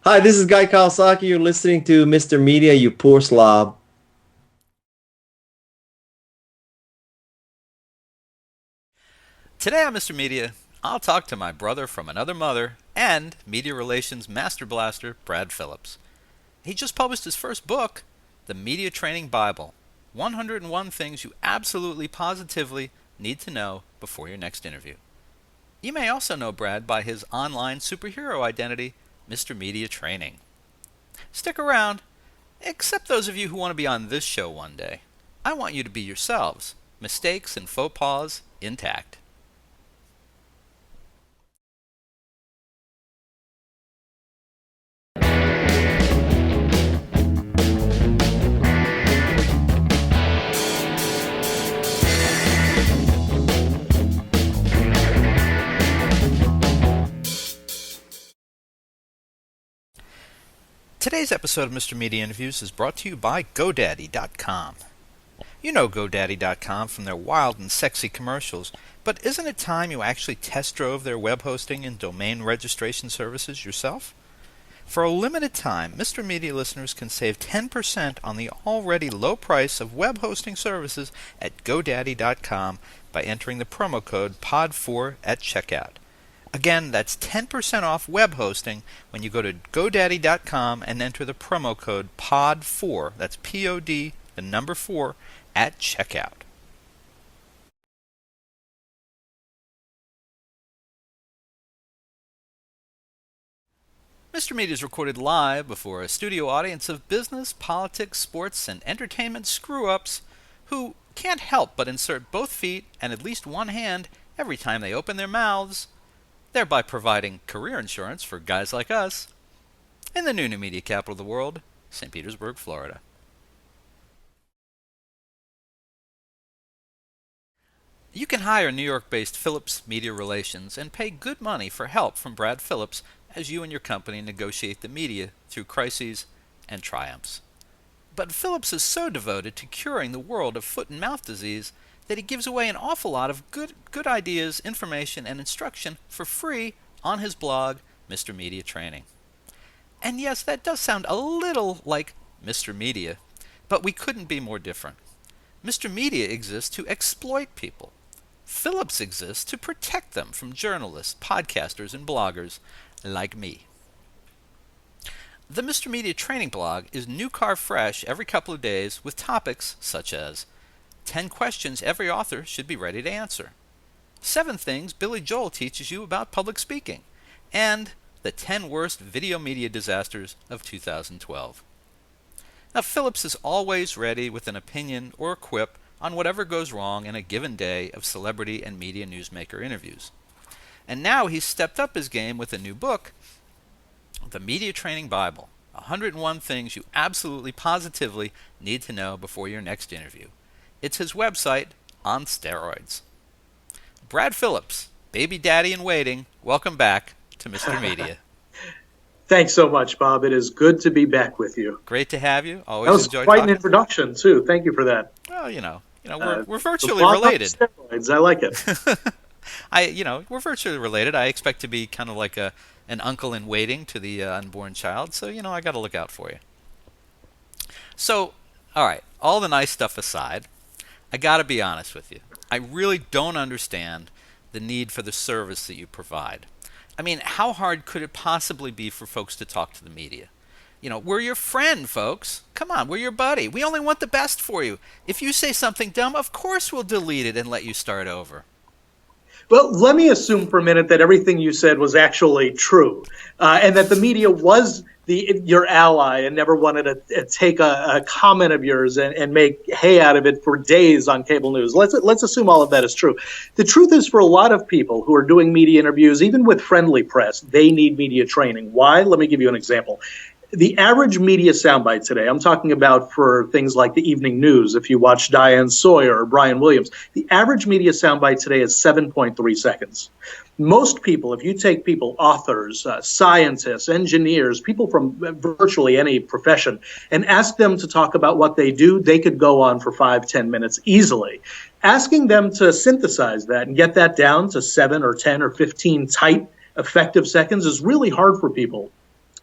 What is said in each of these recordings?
Hi, this is Guy Kawasaki. You're listening to Mr. Media, you poor slob. Today on Mr. Media, I'll talk to my brother from another mother and media relations master blaster, Brad Phillips. He just published his first book, The Media Training Bible: 101 Things You Absolutely Positively Need to Know Before Your Next Interview. You may also know Brad by his online superhero identity, Mr. Media Training. Stick around, except those of you who want to be on this show one day. I want you to be yourselves, mistakes and faux pas intact. Today's episode of Mr. Media Interviews is brought to you by GoDaddy.com. You know GoDaddy.com from their wild and sexy commercials, but isn't it time you actually test drove their web hosting and domain registration services yourself? For a limited time, Mr. Media listeners can save 10% on the already low price of web hosting services at GoDaddy.com by entering the promo code POD4 at checkout. Again, that's 10% off web hosting when you go to GoDaddy.com and enter the promo code POD4, that's P-O-D, the number 4, at checkout. Mr. Media is recorded live before a studio audience of business, politics, sports, and entertainment screw-ups who can't help but insert both feet and at least one hand every time they open their mouths, thereby providing career insurance for guys like us in the new media capital of the world, St. Petersburg, Florida. You can hire New York-based Phillips Media Relations and pay good money for help from Brad Phillips as you and your company negotiate the media through crises and triumphs. But Phillips is so devoted to curing the world of foot and mouth disease that he gives away an awful lot of good ideas, information, and instruction for free on his blog, Mr. Media Training. And yes, that does sound a little like Mr. Media, but we couldn't be more different. Mr. Media exists to exploit people. Phillips exists to protect them from journalists, podcasters, and bloggers like me. The Mr. Media Training blog is new car fresh every couple of days with topics such as 10 questions every author should be ready to answer, 7 things Billy Joel teaches you about public speaking, and the 10 worst video media disasters of 2012. Now, Phillips is always ready with an opinion or a quip on whatever goes wrong in a given day of celebrity and media newsmaker interviews. And now he's stepped up his game with a new book, The Media Training Bible: 101 Things You Absolutely Positively Need to Know Before Your Next Interview. It's his website on steroids. Brad Phillips, baby daddy in waiting, welcome back to Mr. Media. Thanks so much, Bob. It is good to be back with you. Great to have you. Always That was enjoy quite talking. an introduction, too. Thank you for that. Well, we're virtually the related. Steroids. I like it. We're virtually related. I expect to be kind of like an uncle in waiting to the unborn child. So, I got to look out for you. So, all right, all the nice stuff aside, I got to be honest with you. I really don't understand the need for the service that you provide. I mean, how hard could it possibly be for folks to talk to the media? We're your friend, folks. Come on, we're your buddy. We only want the best for you. If you say something dumb, of course we'll delete it and let you start over. Well, let me assume for a minute that everything you said was actually true, and that the media was your ally and never wanted to take a comment of yours and make hay out of it for days on cable news. Let's assume all of that is true. The truth is, for a lot of people who are doing media interviews, even with friendly press, they need media training. Why? Let me give you an example. The average media soundbite today, I'm talking about for things like the evening news, if you watch Diane Sawyer or Brian Williams, the average media soundbite today is 7.3 seconds. Most people, if you take people, authors, scientists, engineers, people from virtually any profession, and ask them to talk about what they do, they could go on for 5-10 minutes easily. Asking them to synthesize that and get that down to 7 or 10 or 15 tight, effective seconds is really hard for people.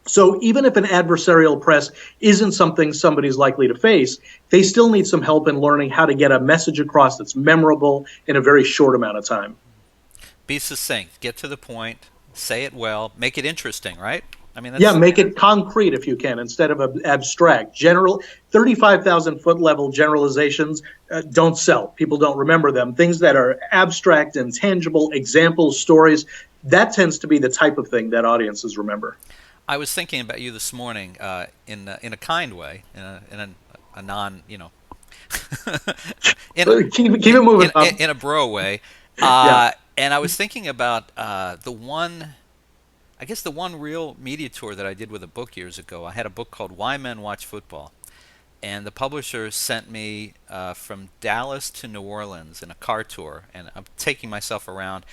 So even if an adversarial press isn't something somebody's likely to face, they still need some help in learning how to get a message across that's memorable in a very short amount of time. Be succinct, get to the point, say it well, make it interesting, right? I mean, Yeah, that's make it concrete if you can instead of abstract. 35,000-foot level generalizations don't sell. People don't remember them. Things that are abstract and tangible, examples, stories, that tends to be the type of thing that audiences remember. I was thinking about you this morning in a kind way, a non, in a, Keep it moving, Tom. in a bro way. Yeah. And I was thinking about I guess the one real media tour that I did with a book years ago. I had a book called Why Men Watch Football, and the publisher sent me from Dallas to New Orleans in a car tour, and I'm taking myself around,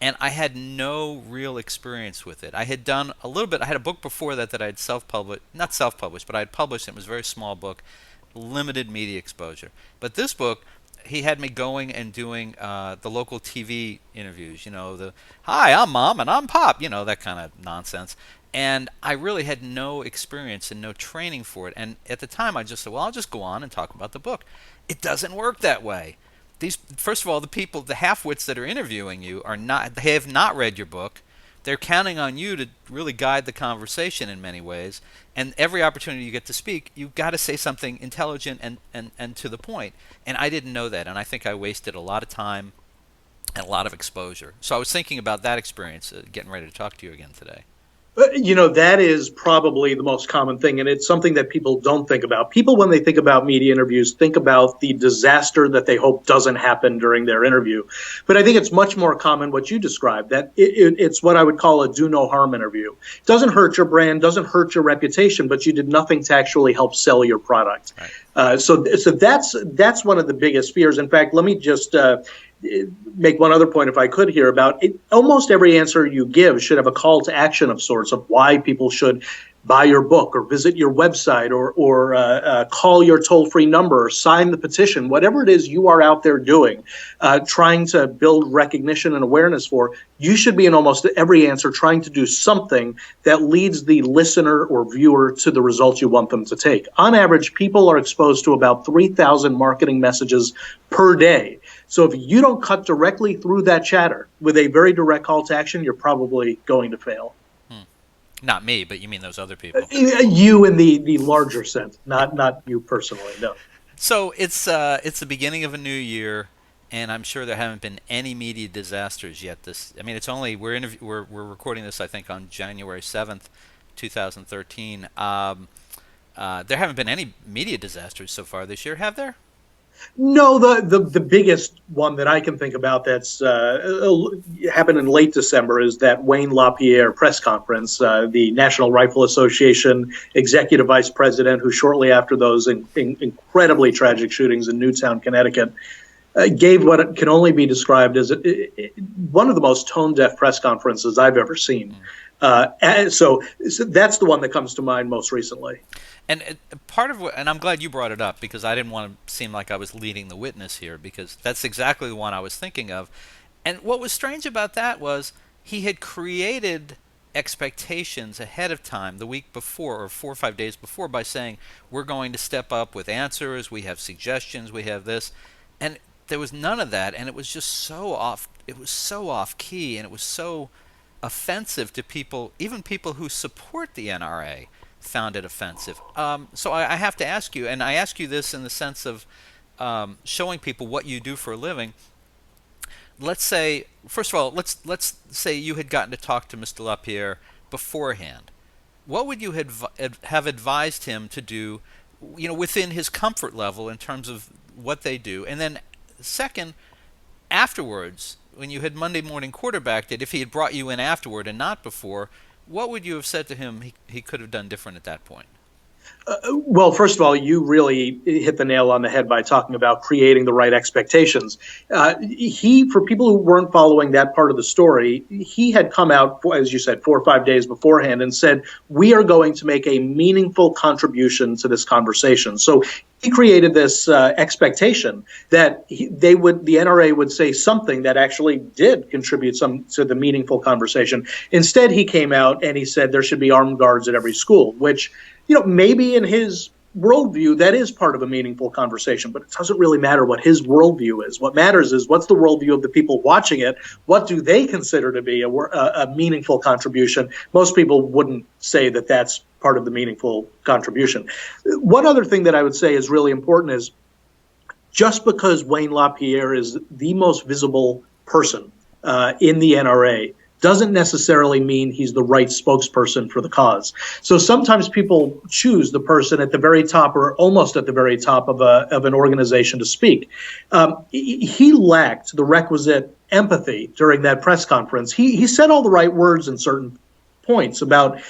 and I had no real experience with it. I had done a little bit. I had a book before that I had self-published, not self-published, but I had published. It was a very small book, limited media exposure. But this book, he had me going and doing the local TV interviews. The "Hi, I'm Mom and I'm Pop," that kind of nonsense. And I really had no experience and no training for it. And at the time, I just said, "Well, I'll just go on and talk about the book." It doesn't work that way. First of all, the people, the half-wits that are interviewing you they have not read your book. They're counting on you to really guide the conversation in many ways. And every opportunity you get to speak, you've got to say something intelligent and to the point. And I didn't know that. And I think I wasted a lot of time and a lot of exposure. So I was thinking about that experience, getting ready to talk to you again today. That is probably the most common thing, and it's something that people don't think about. People, when they think about media interviews, think about the disaster that they hope doesn't happen during their interview. But I think it's much more common what you described, that it's what I would call a do no harm interview. It doesn't hurt your brand, doesn't hurt your reputation, but you did nothing to actually help sell your product. Right. So that's one of the biggest fears. In fact, let me just make one other point, if I could, here about it. Almost every answer you give should have a call to action of sorts of why people should buy your book or visit your website or call your toll-free number or sign the petition, whatever it is you are out there doing, trying to build recognition and awareness for. You should be in almost every answer trying to do something that leads the listener or viewer to the results you want them to take. On average, people are exposed to about 3,000 marketing messages per day. So if you don't cut directly through that chatter with a very direct call to action, you're probably going to fail. Not me, but you mean those other people. You in the larger sense, not you personally, no. So it's the beginning of a new year, and I'm sure there haven't been any media disasters yet. It's only we're recording this, I think, on January 7th, 2013. There haven't been any media disasters so far this year, have there? No, the biggest one that I can think about that's happened in late December is that Wayne LaPierre press conference, the National Rifle Association executive vice president, who shortly after those incredibly tragic shootings in Newtown, Connecticut, gave what can only be described as one of the most tone-deaf press conferences I've ever seen. So that's the one that comes to mind most recently. And and I'm glad you brought it up, because I didn't want to seem like I was leading the witness here, because that's exactly the one I was thinking of. And what was strange about that was he had created expectations ahead of time the week before or 4 or 5 days before by saying, we're going to step up with answers, we have suggestions, we have this. And there was none of that, and it was just so off. It was so off key, and it was so offensive to people, even people who support the NRA found it offensive. So I have to ask you, and I ask you this in the sense of showing people what you do for a living. Let's say, first of all, let's say you had gotten to talk to Mr. LaPierre beforehand. What would you have advised him to do, within his comfort level in terms of what they do? And then second, afterwards, when you had Monday morning quarterbacked it, if he had brought you in afterward and not before, what would you have said to him he could have done different at that point? Well, first of all, you really hit the nail on the head by talking about creating the right expectations. For people who weren't following that part of the story, he had come out, as you said, 4 or 5 days beforehand and said, we are going to make a meaningful contribution to this conversation. So he created this expectation that the NRA would say something that actually did contribute some to the meaningful conversation. Instead, he came out and he said there should be armed guards at every school, which, maybe in his worldview, that is part of a meaningful conversation, but it doesn't really matter what his worldview is. What matters is what's the worldview of the people watching it? What do they consider to be a meaningful contribution? Most people wouldn't say that that's part of the meaningful contribution. One other thing that I would say is really important is just because Wayne LaPierre is the most visible person in the NRA doesn't necessarily mean he's the right spokesperson for the cause. So sometimes people choose the person at the very top or almost at the very top of an organization to speak. He lacked the requisite empathy during that press conference. He said all the right words in certain points about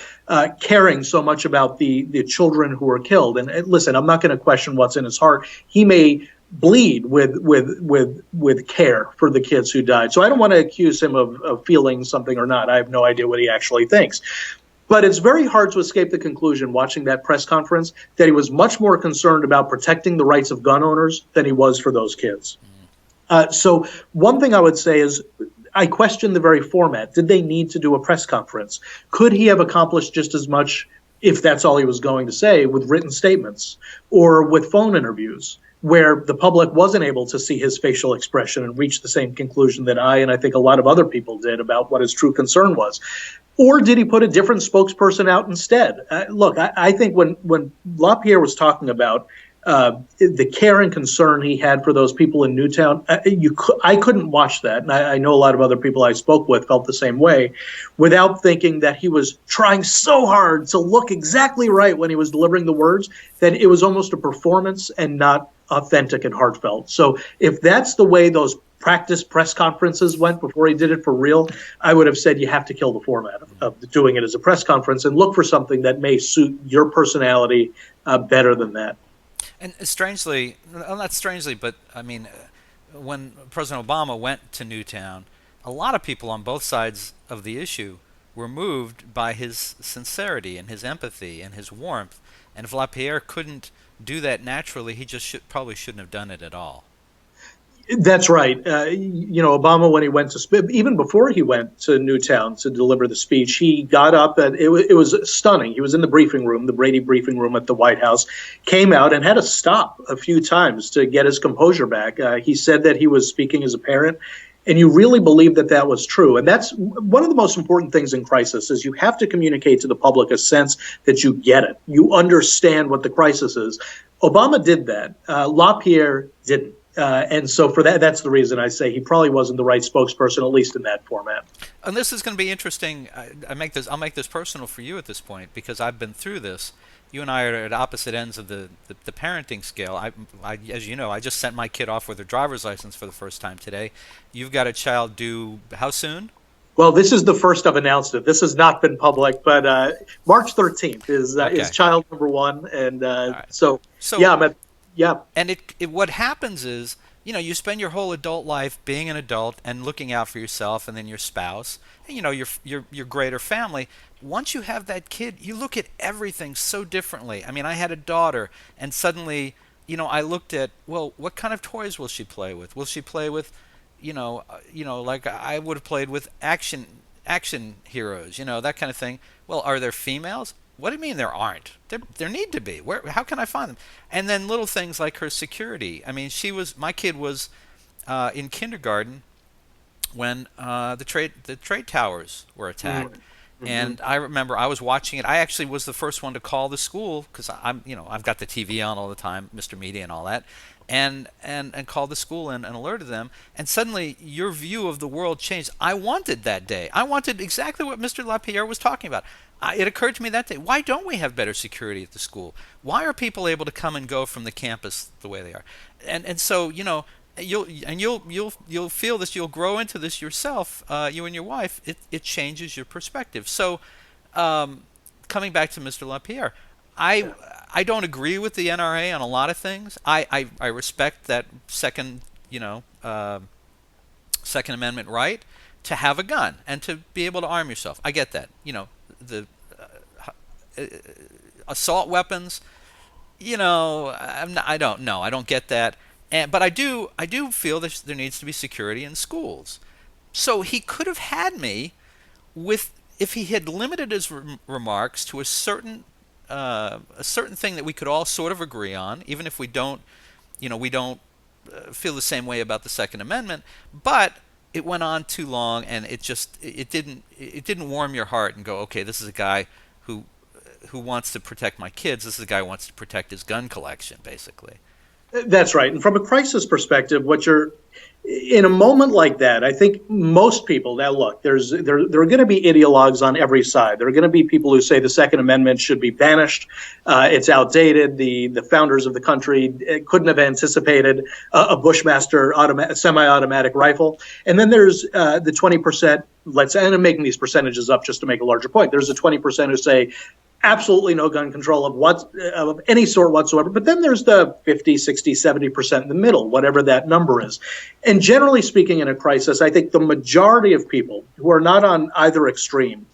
caring so much about the children who were killed. And listen, I'm not going to question what's in his heart. He may bleed with care for the kids who died. So I don't want to accuse him of feeling something or not. I have no idea what he actually thinks. But it's very hard to escape the conclusion watching that press conference that he was much more concerned about protecting the rights of gun owners than he was for those kids. So one thing I would say is I question the very format. Did they need to do a press conference? Could he have accomplished just as much, if that's all he was going to say, with written statements or with phone interviews, where the public wasn't able to see his facial expression and reach the same conclusion that I think a lot of other people did about what his true concern was? Or did he put a different spokesperson out instead? Look, I think when LaPierre was talking about the care and concern he had for those people in Newtown, I couldn't watch that. And I know a lot of other people I spoke with felt the same way, without thinking that he was trying so hard to look exactly right when he was delivering the words that it was almost a performance and not authentic and heartfelt. So if that's the way those practice press conferences went before he did it for real, I would have said you have to kill the format of doing it as a press conference and look for something that may suit your personality better than that. And strangely, well, not strangely, but I mean, when President Obama went to Newtown, a lot of people on both sides of the issue were moved by his sincerity and his empathy and his warmth. And if LaPierre couldn't do that naturally, he just probably shouldn't have done it at all. That's right. Obama, when he went to even before he went to Newtown to deliver the speech, he got up and it was stunning. He was in the briefing room, the Brady briefing room at the White House, came out and had to stop a few times to get his composure back. He said that he was speaking as a parent, and you really believe that that was true. And that's one of the most important things in crisis is you have to communicate to the public a sense that you get it. You understand what the crisis is. Obama did that. LaPierre didn't. And so for that's the reason I say he probably wasn't the right spokesperson, at least in that format. And this is going to be interesting. I'll make this personal for you at this point because I've been through this. You and I are at opposite ends of the parenting scale. As you know, I just sent my kid off with her driver's license for the first time today. You've got a child due how soon? Well, this is the first I've announced it. This has not been public, but March 13th is child number one, and right. so yeah, yeah. And what happens is, you spend your whole adult life being an adult and looking out for yourself and then your spouse, and, your greater family. Once you have that kid, you look at everything so differently. I mean, I had a daughter, and suddenly, I looked at, well, what kind of toys will she play with? Will she play with, like I would have played with action heroes, that kind of thing. Well, are there females? What do you mean there aren't? There need to be. How can I find them? And then little things like her security. I mean, my kid was in kindergarten when the trade towers were attacked. Mm-hmm. And I remember I was watching it. I actually was the first one to call the school because I've got the TV on all the time, Mr. Media and all that, and called the school and alerted them. And suddenly your view of the world changed. I wanted that day. I wanted exactly what Mr. LaPierre was talking about. It occurred to me that day, why don't we have better security at the school? Why are people able to come and go from the campus the way they are? And so, you'll feel this, you'll grow into this yourself, you and your wife. It changes your perspective. So, coming back to Mr. LaPierre, I don't agree with the NRA on a lot of things. I respect that Second Amendment right to have a gun and to be able to arm yourself. I get that. The assault weapons, I don't know. I don't get that. But I do feel there needs to be security in schools. So he could have had me with if he had limited his remarks to a certain thing that we could all sort of agree on, even if we don't feel the same way about the Second Amendment, but it went on too long, and it didn't warm your heart and go, okay, this is a guy who who wants to protect my kids. This is a guy who wants to protect his gun collection, basically. That's right. And from a crisis perspective, what you're in a moment like that, I think most people now look, there are going to be ideologues on every side. There are going to be people who say the Second Amendment should be banished. It's outdated. The founders of the country couldn't have anticipated a Bushmaster semi-automatic rifle. And then there's the 20%. And I'm making these percentages up just to make a larger point. There's the 20% who say absolutely no gun control of any sort whatsoever. But then there's the 50, 60, 70% in the middle, whatever that number is. And generally speaking, in a crisis, I think the majority of people who are not on either extreme,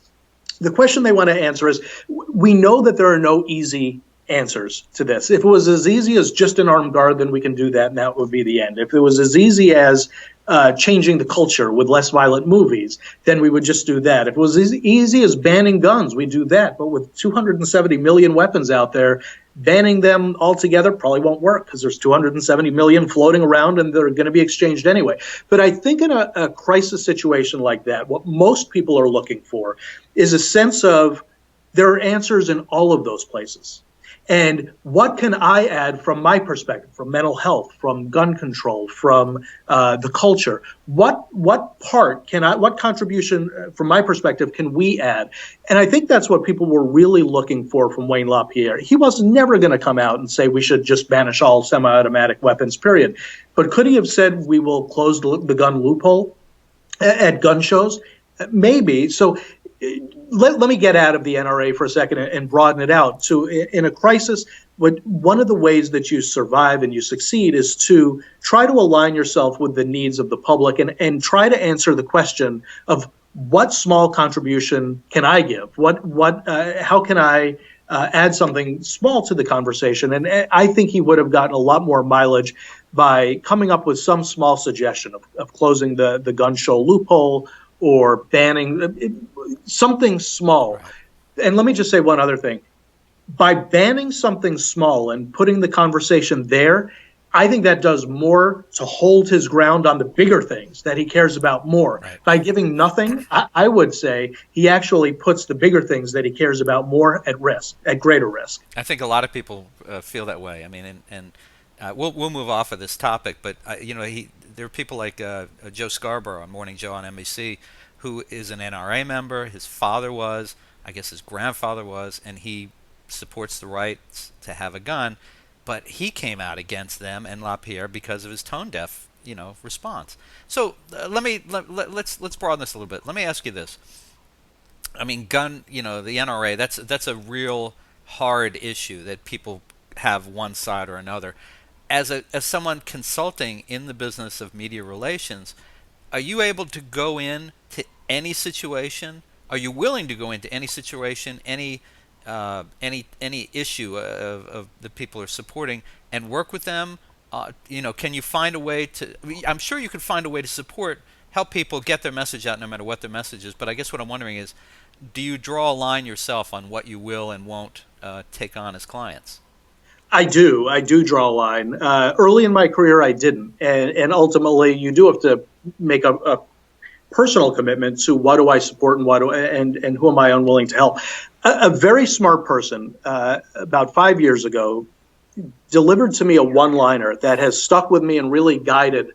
the question they want to answer is, we know that there are no easy answers to this. If it was as easy as just an armed guard, then we can do that, and that would be the end. If it was as easy as changing the culture with less violent movies, then we would just do that. If it was as easy as banning guns, we do that. But with 270 million weapons out there, banning them altogether probably won't work because there's 270 million floating around and they're going to be exchanged anyway. But I think in a crisis situation like that, what most people are looking for is a sense of there are answers in all of those places. And what can I add from my perspective, from mental health, from gun control, from the culture? What contribution from my perspective can we add? And I think that's what people were really looking for from Wayne LaPierre. He was never going to come out and say we should just banish all semi-automatic weapons, period. But could he have said we will close the gun loophole at gun shows? Maybe. So let me get out of the NRA for a second and broaden it out. So in a crisis, one of the ways that you survive and you succeed is to try to align yourself with the needs of the public and try to answer the question of what small contribution can I give? How can I add something small to the conversation? And I think he would have gotten a lot more mileage by coming up with some small suggestion of closing the gun show loophole or banning something small. Right. And let me just say one other thing. By banning something small and putting the conversation there, I think that does more to hold his ground on the bigger things that he cares about more. Right. By giving nothing, I would say he actually puts the bigger things that he cares about more at risk, at greater risk. I think a lot of people feel that way. I mean, and we'll move off of this topic, but there are people like Joe Scarborough on Morning Joe on NBC, who is an NRA member. His father was, I guess his grandfather was, and he supports the right to have a gun. But he came out against them and LaPierre because of his tone deaf, response. So let's broaden this a little bit. Let me ask you this. I mean, the NRA. That's a real hard issue that people have one side or another. As someone consulting in the business of media relations, are you able to go in to any situation? Are you willing to go into any situation, any issue of the people are supporting, and work with them? Can you find a way to? I'm sure you could find a way to help people get their message out, no matter what their message is. But I guess what I'm wondering is, do you draw a line yourself on what you will and won't take on as clients? I do draw a line. Early in my career, I didn't. And ultimately, you do have to make a personal commitment to what do I support and who am I unwilling to help. A very smart person about 5 years ago delivered to me a one-liner that has stuck with me and really guided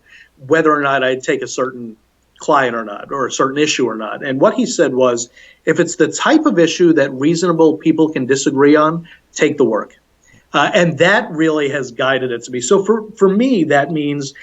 whether or not I'd take a certain client or not, or a certain issue or not. And what he said was, if it's the type of issue that reasonable people can disagree on, take the work. And that really has guided it to me. So for me, that means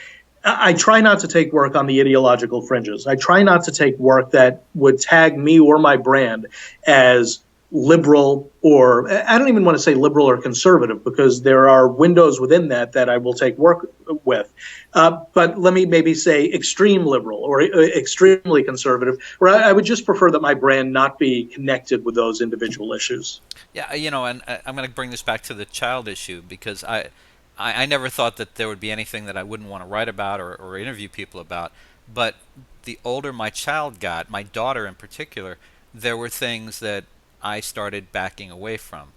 I try not to take work on the ideological fringes. I try not to take work that would tag me or my brand as liberal, or I don't even want to say liberal or conservative, because there are windows within that I will take work with. But let me maybe say extreme liberal or extremely conservative, where I would just prefer that my brand not be connected with those individual issues. Yeah, and I'm going to bring this back to the child issue because I never thought that there would be anything that I wouldn't want to write about or interview people about. But the older my child got, my daughter in particular, there were things that I started backing away from.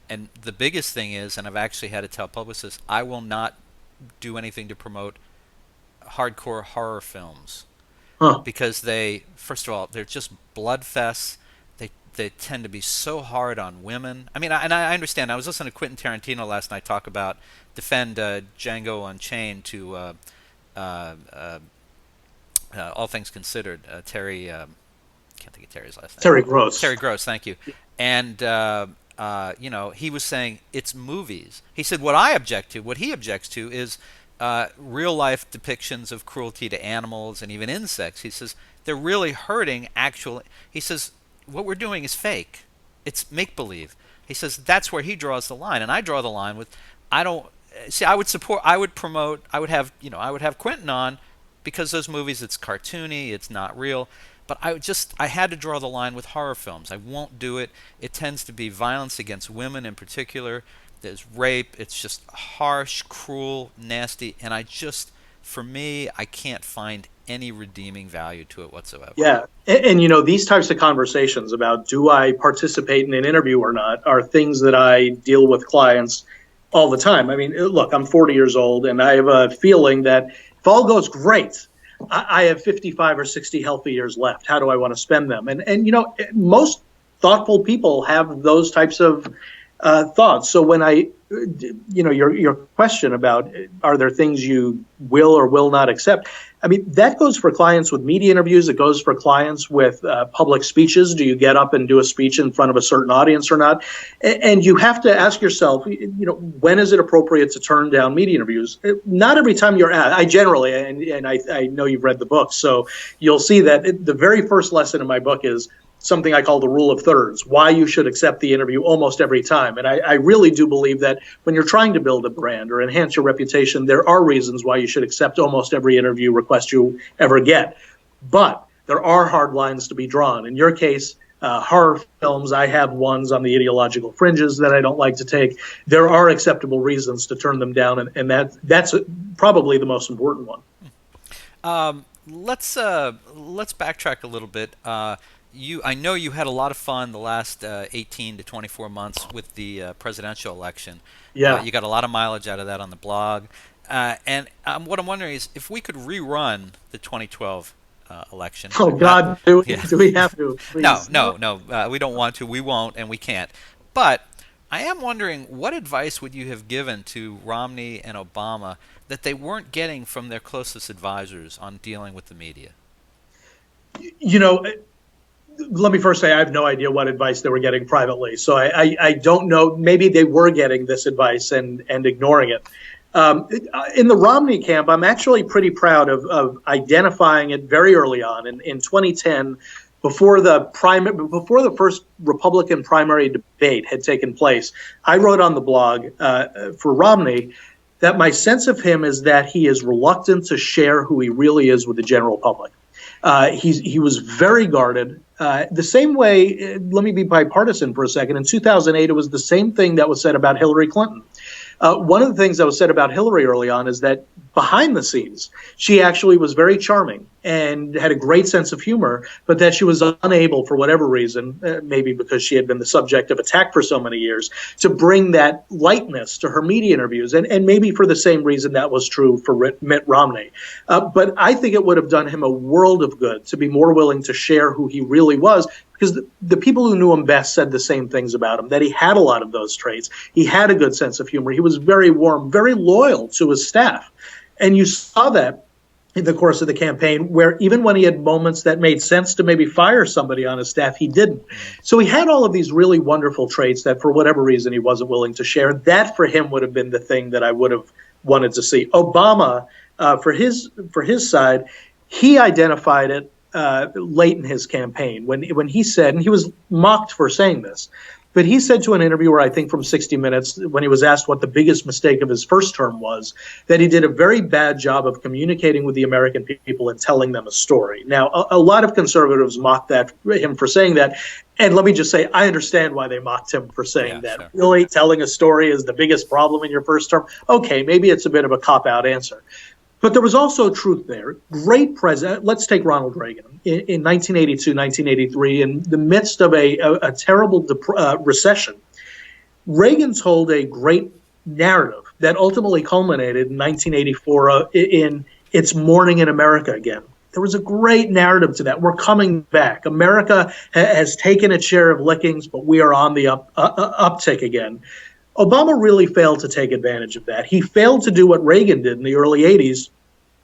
And the biggest thing is, and I've actually had to tell publicists, I will not do anything to promote hardcore horror films Huh. because first of all, they're just blood fests. They tend to be so hard on women. I mean, I understand. I was listening to Quentin Tarantino last night talk about defend Django Unchained to All Things Considered. Terry, can't think of Terry's last name. Terry Gross. Terry Gross, thank you. And he was saying it's movies. He said what he objects to is real life depictions of cruelty to animals and even insects. He says they're really hurting actual. He says what we're doing is fake. It's make believe. He says that's where he draws the line, and I draw the line with I don't see. I would support. I would promote. I would have Quentin on because those movies it's cartoony. It's not real. But I had to draw the line with horror films. I won't do it. It tends to be violence against women in particular. There's rape. It's just harsh, cruel, nasty, and for me, I can't find any redeeming value to it whatsoever. Yeah. And these types of conversations about do I participate in an interview or not are things that I deal with clients all the time. I mean, look, I'm 40 years old, and I have a feeling that if all goes great, I have 55 or 60 healthy years left. How do I want to spend them? And most thoughtful people have those types of thoughts. So when your question about are there things you will or will not accept? I mean, that goes for clients with media interviews. It goes for clients with public speeches. Do you get up and do a speech in front of a certain audience or not? And you have to ask yourself, when is it appropriate to turn down media interviews? Not every time you're asked. I generally, and I know you've read the book, so you'll see that the very first lesson in my book is something I call the rule of thirds, why you should accept the interview almost every time. And I really do believe that when you're trying to build a brand or enhance your reputation, there are reasons why you should accept almost every interview request you ever get. But there are hard lines to be drawn. In your case, horror films, I have ones on the ideological fringes that I don't like to take. There are acceptable reasons to turn them down, and that's probably the most important one. Let's backtrack a little bit. I know you had a lot of fun the last 18 to 24 months with the presidential election. Yeah. You got a lot of mileage out of that on the blog. And what I'm wondering is if we could rerun the 2012 election. Oh, God, do we have to? Please. No. We don't want to. We won't, and we can't. But I am wondering what advice would you have given to Romney and Obama that they weren't getting from their closest advisors on dealing with the media? Let me first say I have no idea what advice they were getting privately. So I don't know. Maybe they were getting this advice and ignoring it. In the Romney camp, I'm actually pretty proud of identifying it very early on. In 2010, before the first Republican primary debate had taken place, I wrote on the blog for Romney that my sense of him is that he is reluctant to share who he really is with the general public. He was very guarded. The same way, let me be bipartisan for a second. In 2008, it was the same thing that was said about Hillary Clinton. One of the things that was said about Hillary early on is that behind the scenes, she actually was very charming and had a great sense of humor, but that she was unable, for whatever reason, maybe because she had been the subject of attack for so many years, to bring that lightness to her media interviews. And maybe for the same reason that was true for Mitt Romney. But I think it would have done him a world of good to be more willing to share who he really was, because the people who knew him best said the same things about him, that he had a lot of those traits. He had a good sense of humor. He was very warm, very loyal to his staff. And you saw that in the course of the campaign, where even when he had moments that made sense to maybe fire somebody on his staff, he didn't. So he had all of these really wonderful traits that for whatever reason he wasn't willing to share. That for him would have been the thing that I would have wanted to see. Obama, for his side, he identified it late in his campaign when he said, and he was mocked for saying this, but he said to an interviewer, I think from 60 Minutes, when he was asked what the biggest mistake of his first term was, that he did a very bad job of communicating with the American people and telling them a story. Now, a lot of conservatives mocked him for saying that. And let me just say, I understand why they mocked him for saying that. Sure. Really, telling a story is the biggest problem in your first term? Okay, maybe it's a bit of a cop-out answer. But there was also truth there. Great president. Let's take Ronald Reagan. In 1982, 1983, in the midst of a terrible recession, Reagan told a great narrative that ultimately culminated in 1984 in It's Morning in America Again. There was a great narrative to that. We're coming back. America has taken its share of lickings, but we are on the uptick again. Obama really failed to take advantage of that. He failed to do what Reagan did in the early 80s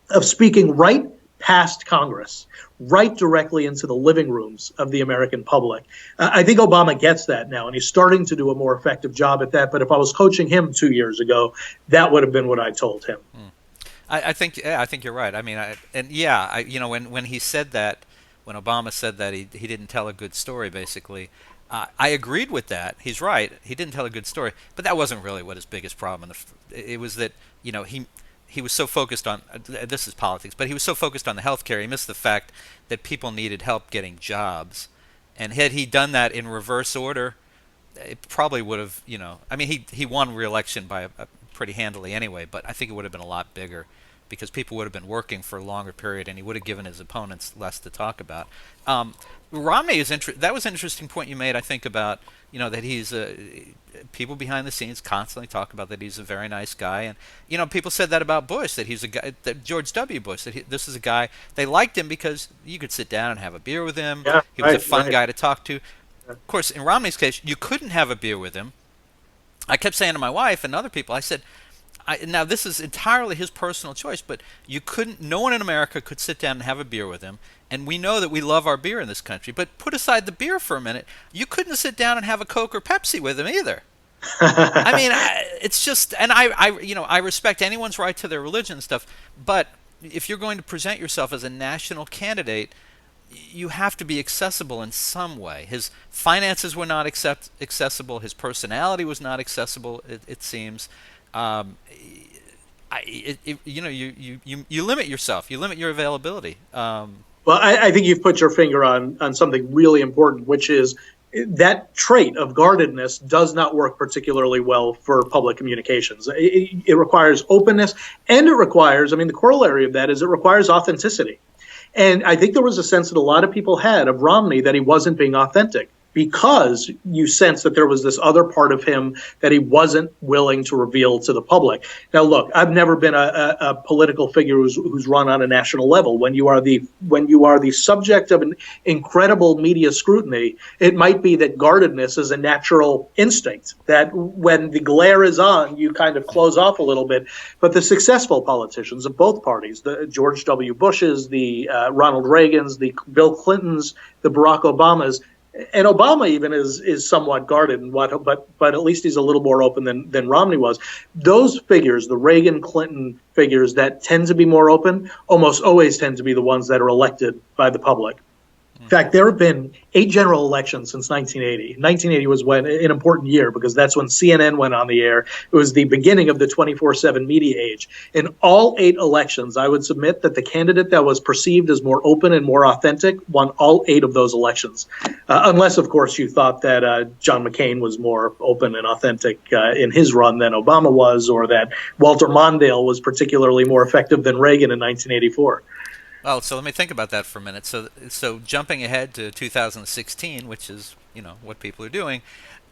of speaking right past Congress, right directly into the living rooms of the American public. I think Obama gets that now, and he's starting to do a more effective job at that. But if I was coaching him 2 years ago, that would have been what I told him. I think you're right. I mean, when he said that, when Obama said that he didn't tell a good story, basically, I agreed with that. He's right. He didn't tell a good story, but that wasn't really what his biggest problem. It was that he was so focused on this is politics, but he was so focused on the health care, he missed the fact that people needed help getting jobs. And had he done that in reverse order, it probably would have. I mean, he won re-election by pretty handily anyway, but I think it would have been a lot bigger, because people would have been working for a longer period, and he would have given his opponents less to talk about. Romney is that was an interesting point you made, I think, about that he's people behind the scenes constantly talk about that he's a very nice guy, and people said that about Bush, that he's a guy, that George W. Bush, that this is a guy they liked him because you could sit down and have a beer with him. Yeah, he was a fun guy to talk to. Of course, in Romney's case, you couldn't have a beer with him. I kept saying to my wife and other people, I said, now this is entirely his personal choice, but no one in America could sit down and have a beer with him, and we know that we love our beer in this country, but put aside the beer for a minute, you couldn't sit down and have a Coke or Pepsi with him either. I mean, it's just, and I respect anyone's right to their religion and stuff, but if you're going to present yourself as a national candidate, you have to be accessible in some way. His finances were not accessible. His personality was not accessible, it seems. You limit yourself. You limit your availability. Well, I think you've put your finger on something really important, which is that trait of guardedness does not work particularly well for public communications. It requires openness, and it requires, the corollary of that is it requires authenticity. And I think there was a sense that a lot of people had of Romney that he wasn't being authentic, because you sense that there was this other part of him that he wasn't willing to reveal to the public. Now, look, I've never been a political figure who's run on a national level. When you are the subject of an incredible media scrutiny, it might be that guardedness is a natural instinct, that when the glare is on, you kind of close off a little bit. But the successful politicians of both parties, the George W. Bushes, the Ronald Reagans, the Bill Clintons, the Barack Obamas, and Obama even is somewhat guarded, but at least he's a little more open than Romney was. Those figures, the Reagan, Clinton figures that tend to be more open, almost always tend to be the ones that are elected by the public. In fact, there have been 8 general elections since 1980. 1980 was an important year, because that's when CNN went on the air. It was the beginning of the 24/7 media age. In all 8 elections, I would submit that the candidate that was perceived as more open and more authentic won all 8 of those elections. Unless, of course, you thought that John McCain was more open and authentic in his run than Obama was, or that Walter Mondale was particularly more effective than Reagan in 1984. Well, so let me think about that for a minute. So jumping ahead to 2016, which is, what people are doing,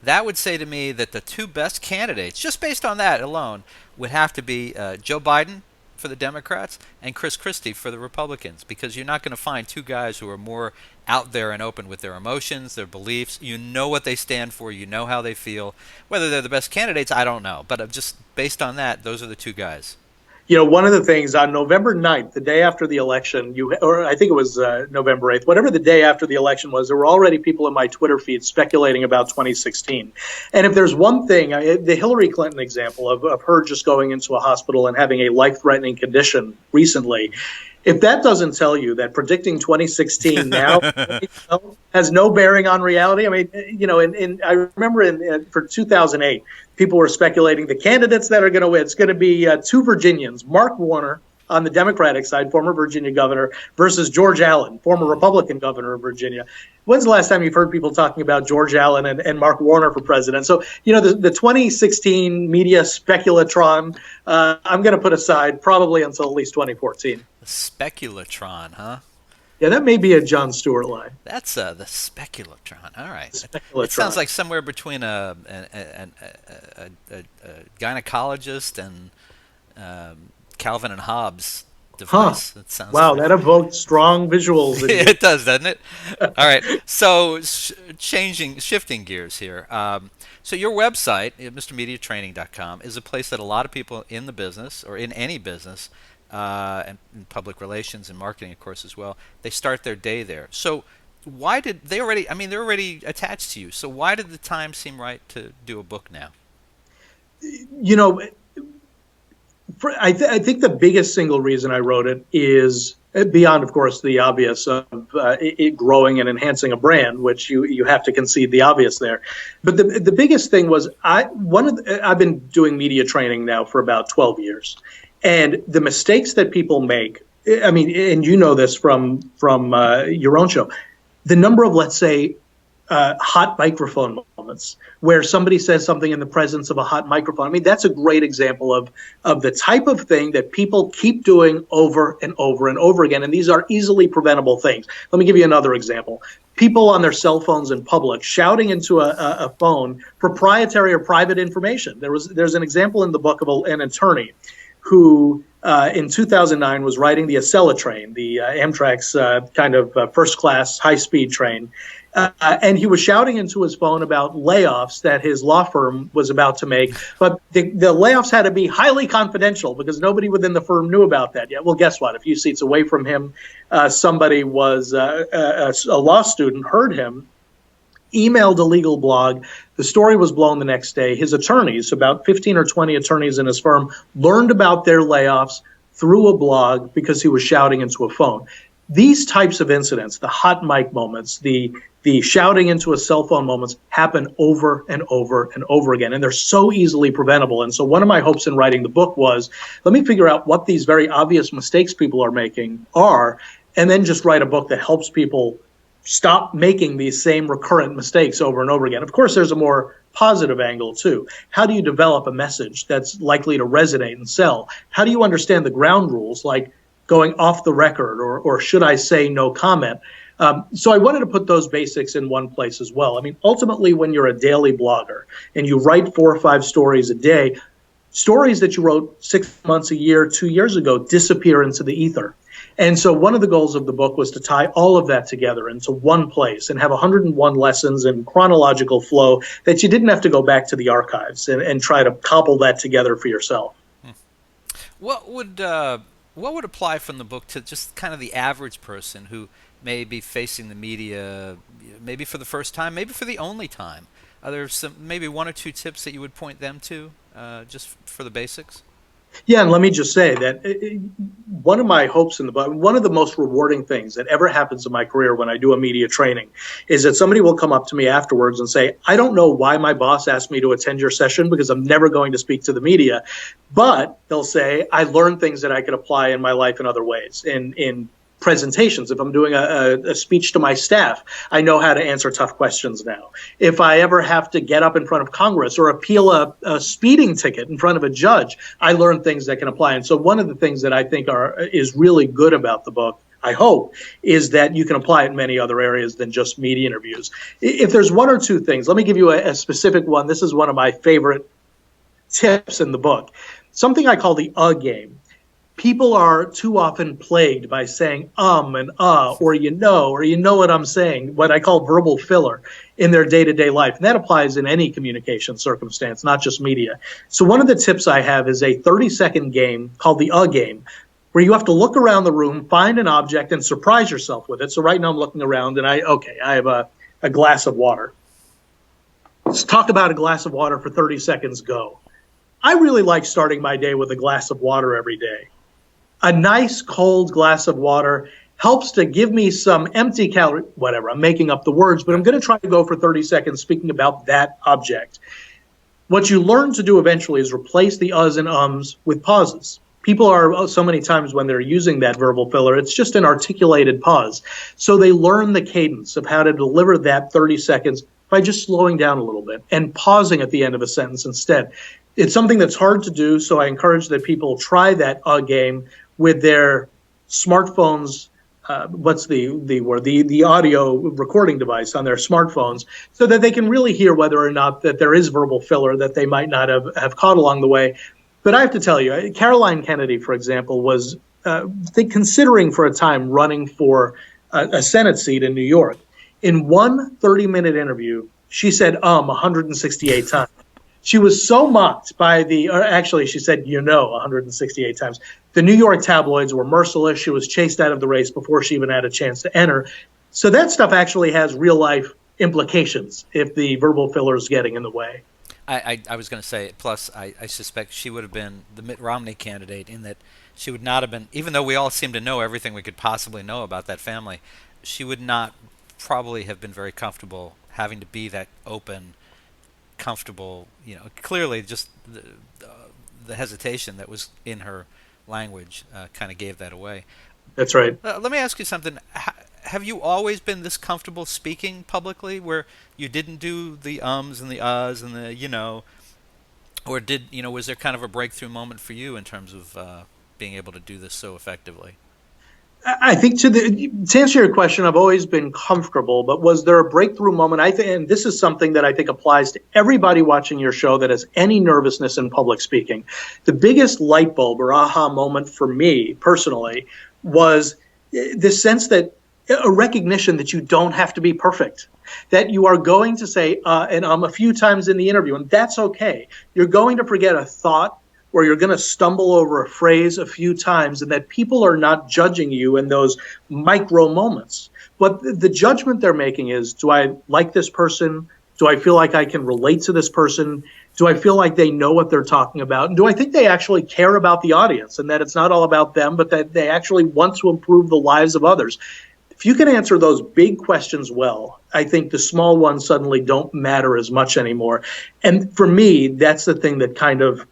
that would say to me that the 2 best candidates, just based on that alone, would have to be Joe Biden for the Democrats and Chris Christie for the Republicans, because you're not going to find 2 guys who are more out there and open with their emotions, their beliefs. You know what they stand for. You know how they feel. Whether they're the best candidates, I don't know. But just based on that, those are the 2 guys. One of the things on November 9th, the day after the election, or I think it was November 8th, whatever the day after the election was, there were already people in my Twitter feed speculating about 2016. And if there's one thing, the Hillary Clinton example of her just going into a hospital and having a life-threatening condition recently, If that doesn't tell you that predicting 2016 now has no bearing on reality, I mean, I remember for 2008, people were speculating the candidates that are going to win. It's going to be two Virginians, Mark Warner on the Democratic side, former Virginia governor, versus George Allen, former Republican governor of Virginia. When's the last time you've heard people talking about George Allen and Mark Warner for president? So, the 2016 media speculatron, I'm going to put aside probably until at least 2014. The speculatron, huh? Yeah, that may be a Jon Stewart line. That's the speculatron. All right. Speculatron. It sounds like somewhere between a gynecologist and Calvin and Hobbes device. Huh. It sounds wow, like. that evoked strong visuals. It does, doesn't it? All right. So shifting gears here. So your website, mrmediatraining.com, is a place that a lot of people in the business or in any business, and in public relations and marketing, of course, as well, they start their day there. So why did they already? I mean, they're already attached to you. So why did the time seem right to do a book now? I think the biggest single reason I wrote it is beyond, of course, the obvious of it growing and enhancing a brand, which you have to concede the obvious there. But the biggest thing was I've been doing media training now for about 12 years, and the mistakes that people make. I mean, and you know this from your own show, the number of, let's say, hot microphone moments where somebody says something in the presence of a hot microphone. I mean, that's a great example of the type of thing that people keep doing over and over and over again. And these are easily preventable things. Let me give you another example. People on their cell phones in public shouting into a phone proprietary or private information. There's an example in the book of an attorney who in 2009 was riding the Acela train, the Amtrak's kind of first-class high-speed train. And he was shouting into his phone about layoffs that his law firm was about to make. But the layoffs had to be highly confidential because nobody within the firm knew about that yet. Well, guess what? A few seats away from him, somebody was a law student, heard him, emailed a legal blog. The story was blown the next day. His attorneys, about 15 or 20 attorneys in his firm, learned about their layoffs through a blog because he was shouting into a phone. These types of incidents, the hot mic moments, the shouting into a cell phone moments, happen over and over and over again, and they're so easily preventable. And so one of my hopes in writing the book was, let me figure out what these very obvious mistakes people are making are, and then just write a book that helps people stop making these same recurrent mistakes over and over again. Of course, there's a more positive angle too. How do you develop a message that's likely to resonate and sell? How do you understand the ground rules, like going off the record or should I say no comment? So I wanted to put those basics in one place as well. I mean, ultimately, when you're a daily blogger and you write 4 or 5 stories a day, stories that you wrote 6 months, a year, 2 years ago disappear into the ether. And so one of the goals of the book was to tie all of that together into one place and have 101 lessons in chronological flow that you didn't have to go back to the archives and try to cobble that together for yourself. What would apply from the book to just kind of the average person who may be facing the media, maybe for the first time, maybe for the only time? Are there maybe 1 or 2 tips that you would point them to, just for the basics? Yeah, and let me just say that one of my hopes in the book, one of the most rewarding things that ever happens in my career when I do a media training is that somebody will come up to me afterwards and say, I don't know why my boss asked me to attend your session because I'm never going to speak to the media. But they'll say, I learned things that I could apply in my life in other ways, in presentations. If I'm doing a speech to my staff, I know how to answer tough questions now. If I ever have to get up in front of Congress or appeal a speeding ticket in front of a judge, I learn things that can apply. And so one of the things that I think is really good about the book, I hope, is that you can apply it in many other areas than just media interviews. If there's 1 or 2 things, let me give you a specific one. This is one of my favorite tips in the book. Something I call the game. People are too often plagued by saying and or you know what I'm saying, what I call verbal filler in their day-to-day life. And that applies in any communication circumstance, not just media. So one of the tips I have is a 30-second game called the game, where you have to look around the room, find an object, and surprise yourself with it. So right now I'm looking around, and I have a glass of water. Let's talk about a glass of water for 30 seconds, go. I really like starting my day with a glass of water every day. A nice cold glass of water helps to give me some empty calorie, whatever. I'm making up the words, but I'm going to try to go for 30 seconds speaking about that object. What you learn to do eventually is replace the uhs and ums with pauses. People are so many times when they're using that verbal filler, it's just an articulated pause. So they learn the cadence of how to deliver that 30 seconds by just slowing down a little bit and pausing at the end of a sentence instead. It's something that's hard to do, so I encourage that people try that game with their smartphones. What's the word? The audio recording device on their smartphones, so that they can really hear whether or not that there is verbal filler that they might not have caught along the way. But I have to tell you, Caroline Kennedy, for example, was considering for a time running for a Senate seat in New York. In one 30-minute interview, she said 168 times. She was so mocked by actually she said 168 times. The New York tabloids were merciless. She was chased out of the race before she even had a chance to enter. So that stuff actually has real life implications if the verbal filler is getting in the way. I was going to say, plus I suspect she would have been the Mitt Romney candidate in that she would not have been, even though we all seem to know everything we could possibly know about that family, she would not probably have been very comfortable having to be that open, comfortable, clearly just the hesitation that was in her language kind of gave that away. That's right. Let me ask you something. Have you always been this comfortable speaking publicly where you didn't do the ums and the uhs and the, or was there kind of a breakthrough moment for you in terms of being able to do this so effectively? I think to answer your question, I've always been comfortable, but was there a breakthrough moment? And this is something that I think applies to everybody watching your show that has any nervousness in public speaking. The biggest light bulb or aha moment for me personally was this sense that a recognition that you don't have to be perfect, that you are going to say a few times in the interview, and that's okay. You're going to forget a thought, or you're going to stumble over a phrase a few times, and that people are not judging you in those micro moments. But the judgment they're making is, do I like this person? Do I feel like I can relate to this person? Do I feel like they know what they're talking about? And do I think they actually care about the audience and that it's not all about them, but that they actually want to improve the lives of others? If you can answer those big questions well, I think the small ones suddenly don't matter as much anymore. And for me, that's the thing that kind of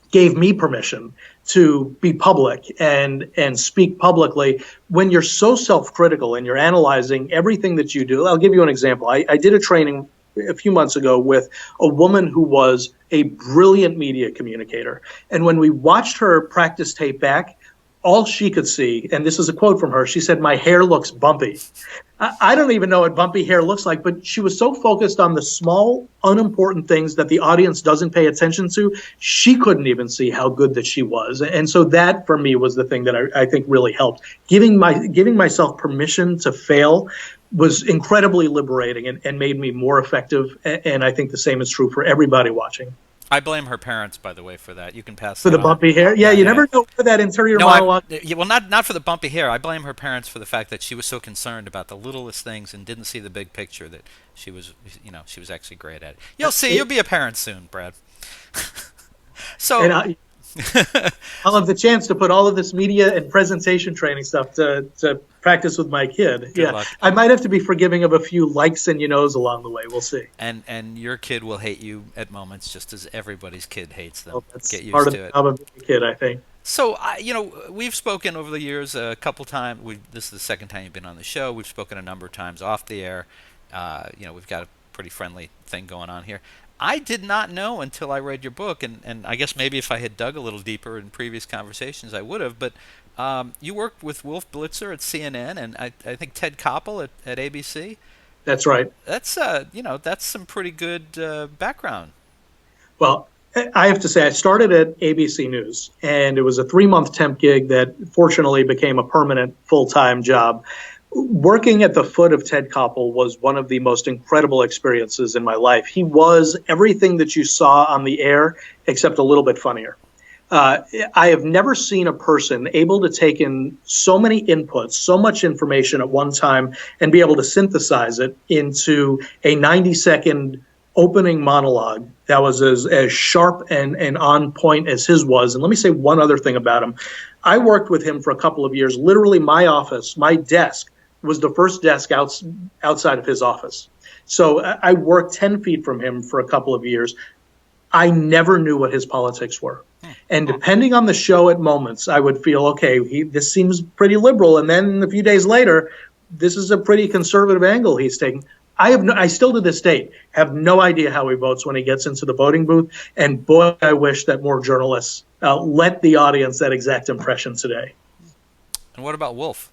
gave me permission to be public and speak publicly when you're so self-critical and you're analyzing everything that you do. I'll give you an example. I did a training a few months ago with a woman who was a brilliant media communicator. And when we watched her practice tape back, all she could see, and this is a quote from her, she said, "My hair looks bumpy." I don't even know what bumpy hair looks like, but she was so focused on the small, unimportant things that the audience doesn't pay attention to, she couldn't even see how good that she was. And so that, for me, was the thing that I think really helped. Giving myself permission to fail was incredibly liberating and made me more effective. And I think the same is true for everybody watching. I blame her parents, by the way, for that. You can pass for the on. bumpy hair. Yeah, you never know where that interior monologue. Well, not for the bumpy hair. I blame her parents for the fact that she was so concerned about the littlest things and didn't see the big picture. That she was actually great at it. You'll see. You'll be a parent soon, Brad. So. And I'll have the chance to put all of this media and presentation training stuff to practice with my kid. Good luck. I might have to be forgiving of a few likes and along the way. We'll see. And your kid will hate you at moments, just as everybody's kid hates them. That's Get used part of to it. I'm a big kid, I think. So we've spoken over the years a couple times. This is the second time you've been on the show. We've spoken a number of times off the air. We've got a pretty friendly thing going on here. I did not know until I read your book, and I guess maybe if I had dug a little deeper in previous conversations, I would have. But you worked with Wolf Blitzer at CNN, and I think Ted Koppel at ABC. That's right. That's that's some pretty good background. Well, I have to say, I started at ABC News, and it was a 3-month temp gig that fortunately became a permanent full-time job. Working at the foot of Ted Koppel was one of the most incredible experiences in my life. He was everything that you saw on the air, except a little bit funnier. I have never seen a person able to take in so many inputs, so much information at one time, and be able to synthesize it into a 90-second opening monologue that was as sharp and on point as his was. And let me say one other thing about him. I worked with him for a couple of years. Literally, my office, my desk, was the first desk outside of his office. So I worked 10 feet from him for a couple of years. I never knew what his politics were. And depending on the show at moments, I would feel, okay, this seems pretty liberal. And then a few days later, this is a pretty conservative angle he's taking. I still to this date have no idea how he votes when he gets into the voting booth. And boy, I wish that more journalists let the audience that exact impression today. And what about Wolf?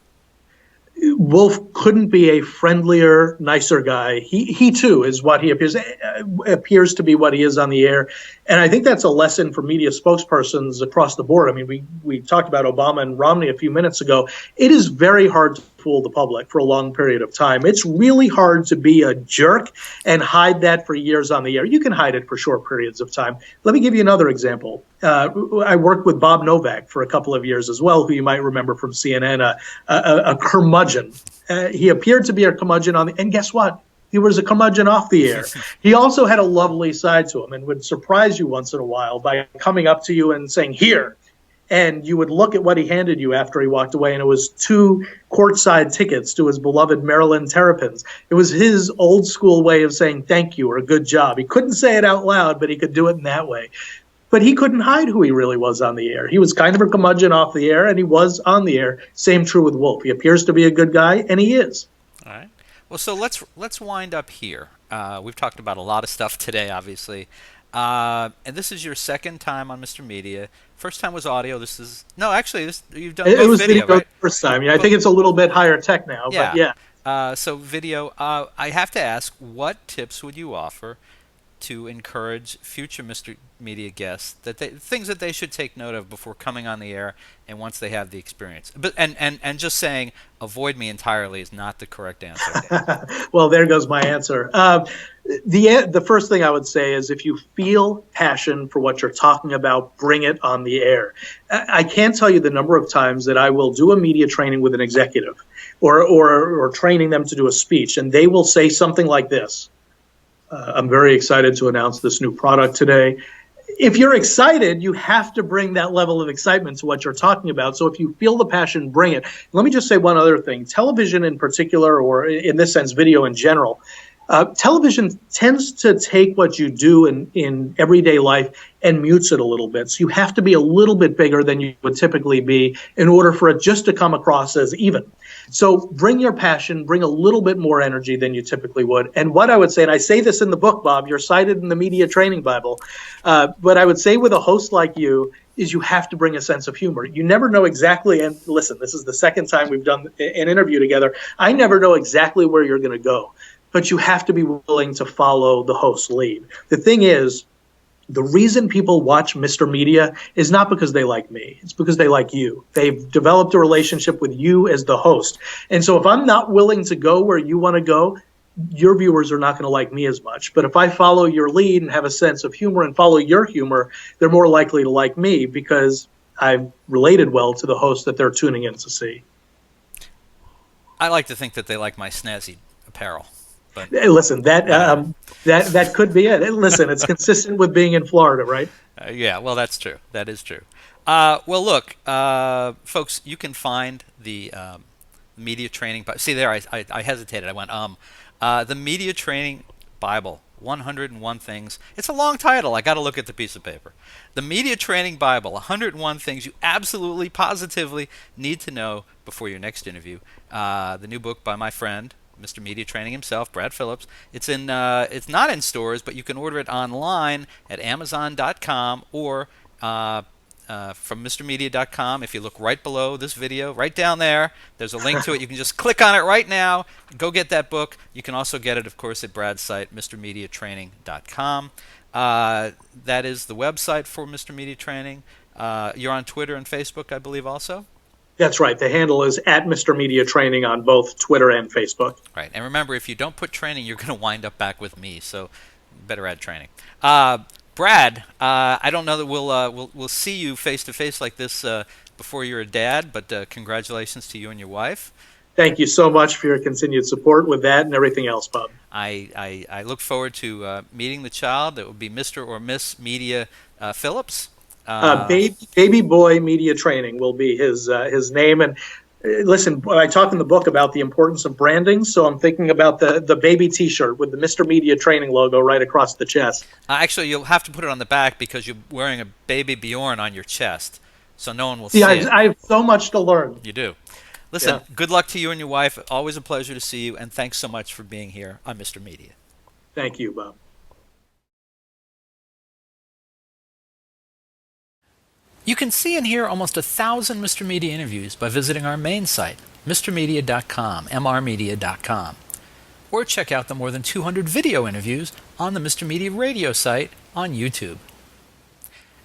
Wolf couldn't be a friendlier, nicer guy. He too is what he appears to be what he is on the air, and I think that's a lesson for media spokespersons across the board. I mean, we talked about Obama and Romney a few minutes ago. It is very hard to fool the public for a long period of time. It's really hard to be a jerk and hide that for years on the air. You can hide it for short periods of time. Let me give you another example. I worked with Bob Novak for a couple of years as well, who you might remember from CNN, a curmudgeon. He appeared to be a curmudgeon and guess what? He was a curmudgeon off the air. He also had a lovely side to him and would surprise you once in a while by coming up to you and saying, "Here." And you would look at what he handed you after he walked away, and it was 2 courtside tickets to his beloved Maryland Terrapins. It was his old school way of saying thank you or good job. He couldn't say it out loud, but he could do it in that way. But he couldn't hide who he really was on the air. He was kind of a curmudgeon off the air, and he was on the air. Same true with Wolf. He appears to be a good guy, and he is. All right. Well, so let's wind up here. We've talked about a lot of stuff today, obviously. And this is your second time on Mr. Media. First time was audio. Actually, you've done both it was video, right? the first time. Yeah, I think it's a little bit higher tech now, Yeah. but yeah. So video. I have to ask, what tips would you offer to encourage future Mr. Media guests things that they should take note of before coming on the air and once they have the experience? But and just saying avoid me entirely is not the correct answer. Well, there goes my answer. The first thing I would say is if you feel passion for what you're talking about, bring it on the air. I can't tell you the number of times that I will do a media training with an executive or training them to do a speech, and they will say something like this. I'm very excited to announce this new product today. If you're excited, you have to bring that level of excitement to what you're talking about. So if you feel the passion, bring it. Let me just say one other thing. Television in particular, or in this sense, video in general, television tends to take what you do in everyday life and mutes it a little bit. So you have to be a little bit bigger than you would typically be in order for it just to come across as even. So bring your passion, bring a little bit more energy than you typically would. And what I would say, and I say this in the book, Bob, you're cited in the Media Training Bible, but I would say with a host like you is you have to bring a sense of humor. You never know exactly, and listen, this is the second time we've done an interview together. I never know exactly where you're going to go, but you have to be willing to follow the host's lead. The thing is, the reason people watch Mr. Media is not because they like me. It's because they like you. They've developed a relationship with you as the host. And so if I'm not willing to go where you want to go, your viewers are not going to like me as much. But if I follow your lead and have a sense of humor and follow your humor, they're more likely to like me because I've related well to the host that they're tuning in to see. I like to think that they like my snazzy apparel. But hey, listen, that could be it. Listen, it's consistent with being in Florida, right? Yeah, well, that's true. That is true. Well, look, folks, you can find the media training. See, there, I hesitated. I went, the media training Bible, 101 things. It's a long title. I got to look at the piece of paper. The Media Training Bible, 101 things you absolutely, positively need to know before your next interview. The new book by my friend, Mr. Media Training himself, Brad Phillips. It's not in stores, but you can order it online at Amazon.com or from MrMedia.com. If you look right below this video, right down there, there's a link to it. You can just click on it right now. Go get that book. You can also get it, of course, at Brad's site, MrMediaTraining.com. That is the website for Mr. Media Training. You're on Twitter and Facebook, I believe, also? That's right. The handle is at Mr. Media Training on both Twitter and Facebook. Right. And remember, if you don't put training, you're going to wind up back with me. So better add training. Brad, I don't know that we'll see you face to face like this before you're a dad, but congratulations to you and your wife. Thank you so much for your continued support with that and everything else, Bob. I look forward to meeting the child. That would be Mr. or Miss Media Phillips. Baby boy media training will be his name. And listen, I talk in the book about the importance of branding, so I'm thinking about the baby T-shirt with the Mr. Media Training logo right across the chest. Actually, you'll have to put it on the back because you're wearing a baby Bjorn on your chest, so no one will See, see it. I have so much to learn. You do. Listen, Yeah. good luck to you and your wife. Always a pleasure to see you, and thanks so much for being here on Mr. Media. Thank you, Bob. You can see and hear almost 1,000 Mr. Media interviews by visiting our main site, mrmedia.com, mrmedia.com. Or check out the more than 200 video interviews on the Mr. Media radio site on YouTube.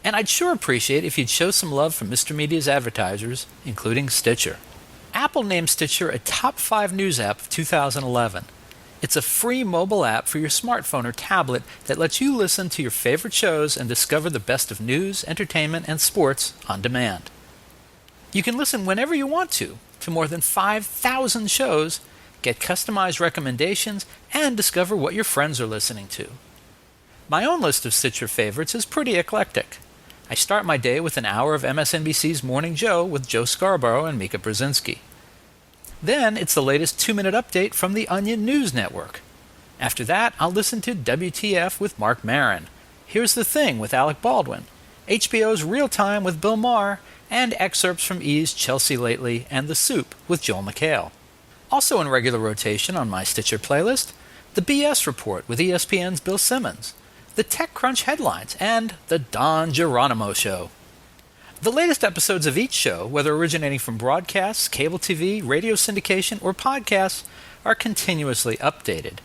And I'd sure appreciate if you'd show some love for Mr. Media's advertisers, including Stitcher. Apple named Stitcher a top 5 news app of 2011. It's a free mobile app for your smartphone or tablet that lets you listen to your favorite shows and discover the best of news, entertainment, and sports on demand. You can listen whenever you want to more than 5,000 shows, get customized recommendations, and discover what your friends are listening to. My own list of Stitcher favorites is pretty eclectic. I start my day with an hour of MSNBC's Morning Joe with Joe Scarborough and Mika Brzezinski. Then it's the latest 2-minute update from the Onion News Network. After that, I'll listen to WTF with Mark Maron, Here's the Thing with Alec Baldwin, HBO's Real Time with Bill Maher, and excerpts from E's Chelsea Lately and The Soup with Joel McHale. Also in regular rotation on my Stitcher playlist, the BS Report with ESPN's Bill Simmons, the TechCrunch headlines, and the Don Geronimo Show. The latest episodes of each show, whether originating from broadcasts, cable TV, radio syndication, or podcasts, are continuously updated.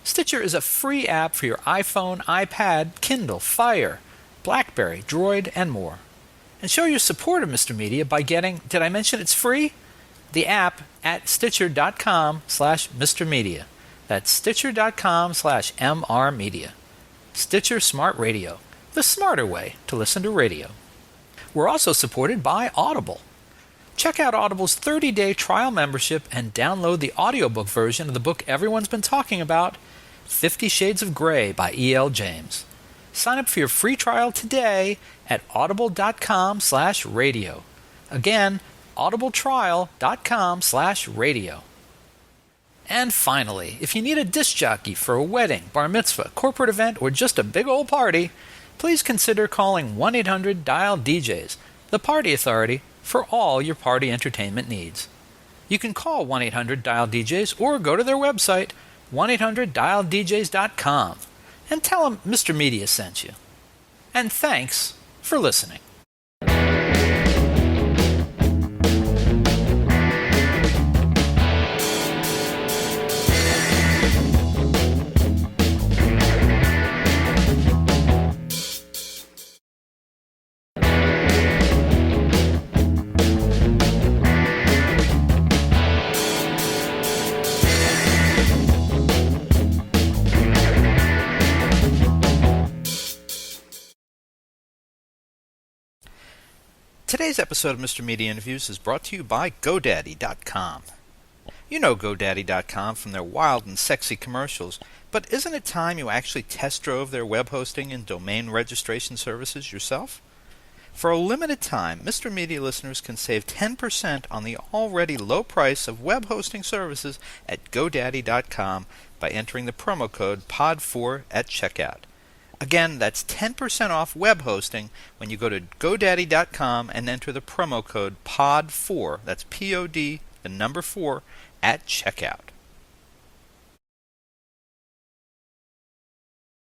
Stitcher is a free app for your iPhone, iPad, Kindle, Fire, BlackBerry, Droid, and more. And show your support of Mr. Media by getting, did I mention it's free? The app at stitcher.com/MrMedia. That's stitcher.com/MRmedia. Stitcher Smart Radio, the smarter way to listen to radio. We're also supported by Audible. Check out Audible's 30-day trial membership and download the audiobook version of the book everyone's been talking about, 50 Shades of Grey by E.L. James. Sign up for your free trial today at audible.com/radio. Again, audibletrial.com/radio. And finally, if you need a disc jockey for a wedding, bar mitzvah, corporate event, or just a big old party, please consider calling 1-800-DIAL-DJs, the party authority for all your party entertainment needs. You can call 1-800-DIAL-DJs or go to their website, 1-800-DIAL-DJs.com, and tell them Mr. Media sent you. And thanks for listening. Today's episode of Mr. Media Interviews is brought to you by GoDaddy.com. You know GoDaddy.com from their wild and sexy commercials, but isn't it time you actually test drove their web hosting and domain registration services yourself? For a limited time, Mr. Media listeners can save 10% on the already low price of web hosting services at GoDaddy.com by entering the promo code POD4 at checkout. Again, that's 10% off web hosting when you go to GoDaddy.com and enter the promo code POD4, that's P-O-D, the number 4, at checkout.